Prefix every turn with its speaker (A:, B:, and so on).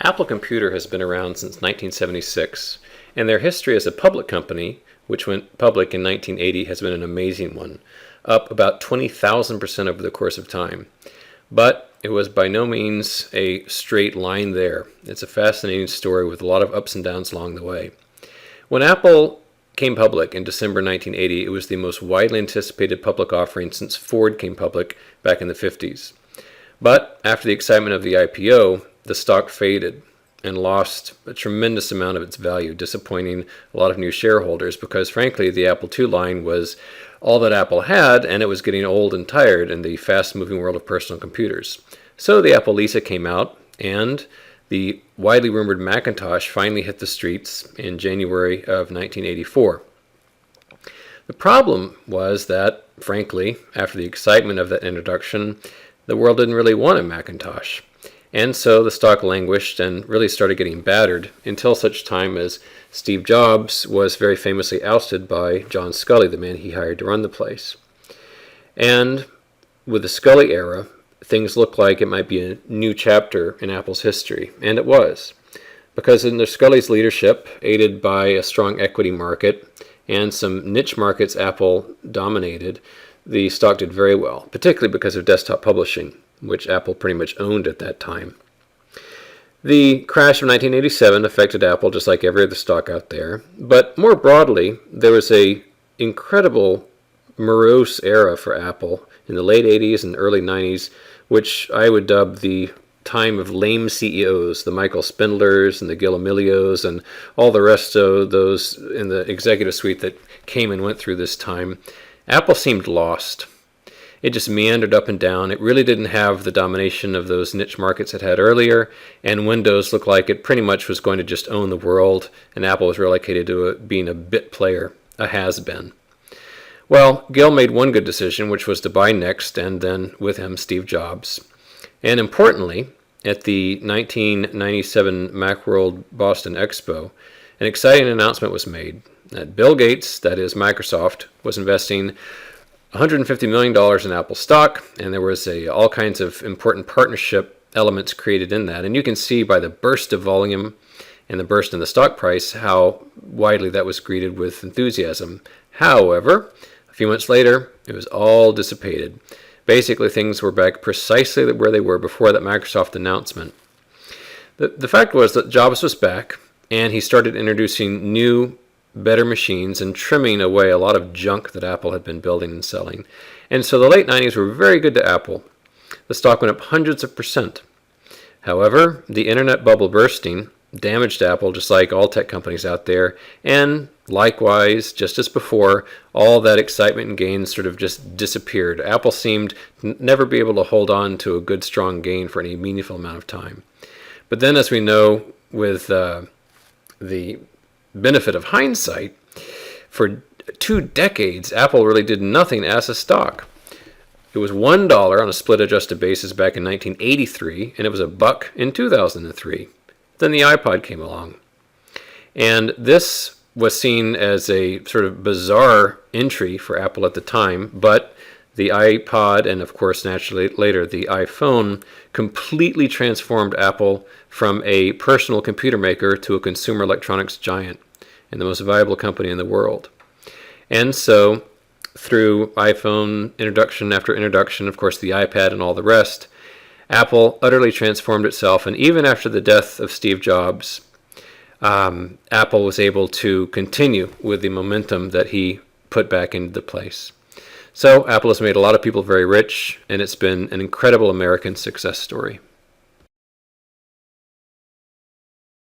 A: Apple Computer has been around since 1976, and their history as a public company, which went public in 1980, has been an amazing one, up about 20,000% over the course of time. But it was by no means a straight line there. It's a fascinating story with a lot of ups and downs along the way. When Apple came public in December 1980, it was the most widely anticipated public offering since Ford came public back in the 50s. But after the excitement of the IPO, the stock faded and lost a tremendous amount of its value, disappointing a lot of new shareholders because, frankly, the Apple II line was all that Apple had, and it was getting old and tired in the fast-moving world of personal computers. So the Apple Lisa came out, and the widely rumored Macintosh finally hit the streets in January of 1984. The problem was that, frankly, after the excitement of that introduction, the world didn't really want a Macintosh. And so the stock languished and really started getting battered until such time as Steve Jobs was very famously ousted by John Sculley, the man he hired to run the place. And with the Sculley era, things looked like it might be a new chapter in Apple's history, and it was. Because under Sculley's leadership, aided by a strong equity market and some niche markets Apple dominated, the stock did very well, particularly because of desktop publishing, which Apple pretty much owned at that time. The crash of 1987 affected Apple just like every other stock out there, but more broadly, there was an incredible morose era for Apple in the late 80s and early 90s, which I would dub the time of lame CEOs, the Michael Spindlers and the Gil Amelios and all the rest of those in the executive suite that came and went through this time. Apple seemed lost. It just meandered up and down. It really didn't have the domination of those niche markets it had earlier, and Windows looked like it pretty much was going to just own the world, and Apple was relocated to being a bit player, a has-been. Well, Gil made one good decision, which was to buy Next, and then with him, Steve Jobs. And importantly, at the 1997 Macworld Boston Expo, an exciting announcement was made that Bill Gates, that is Microsoft, was investing $150 million in Apple stock, and there was all kinds of important partnership elements created in that. And you can see by the burst of volume and the burst in the stock price how widely that was greeted with enthusiasm. However, a few months later, it was all dissipated. Basically, things were back precisely where they were before that Microsoft announcement. The fact was that Jobs was back, and he started introducing new, better machines and trimming away a lot of junk that Apple had been building and selling. And so the late 90s were very good to Apple. The stock went up hundreds of percent. However, the internet bubble bursting damaged Apple just like all tech companies out there, and likewise, just as before, all that excitement and gains sort of just disappeared. Apple seemed to never be able to hold on to a good strong gain for any meaningful amount of time. But then, as we know, with the benefit of hindsight, for 2 decades, Apple really did nothing as a stock. It was $1 on a split-adjusted basis back in 1983, and it was $1 in 2003. Then the iPod came along. And this was seen as a sort of bizarre entry for Apple at the time, but the iPod and, of course, naturally later the iPhone completely transformed Apple from a personal computer maker to a consumer electronics giant and the most valuable company in the world. And so, through iPhone introduction after introduction, of course, the iPad and all the rest, Apple utterly transformed itself. And even after the death of Steve Jobs, Apple was able to continue with the momentum that he put back into place. So Apple has made a lot of people very rich, and it's been an incredible American success story.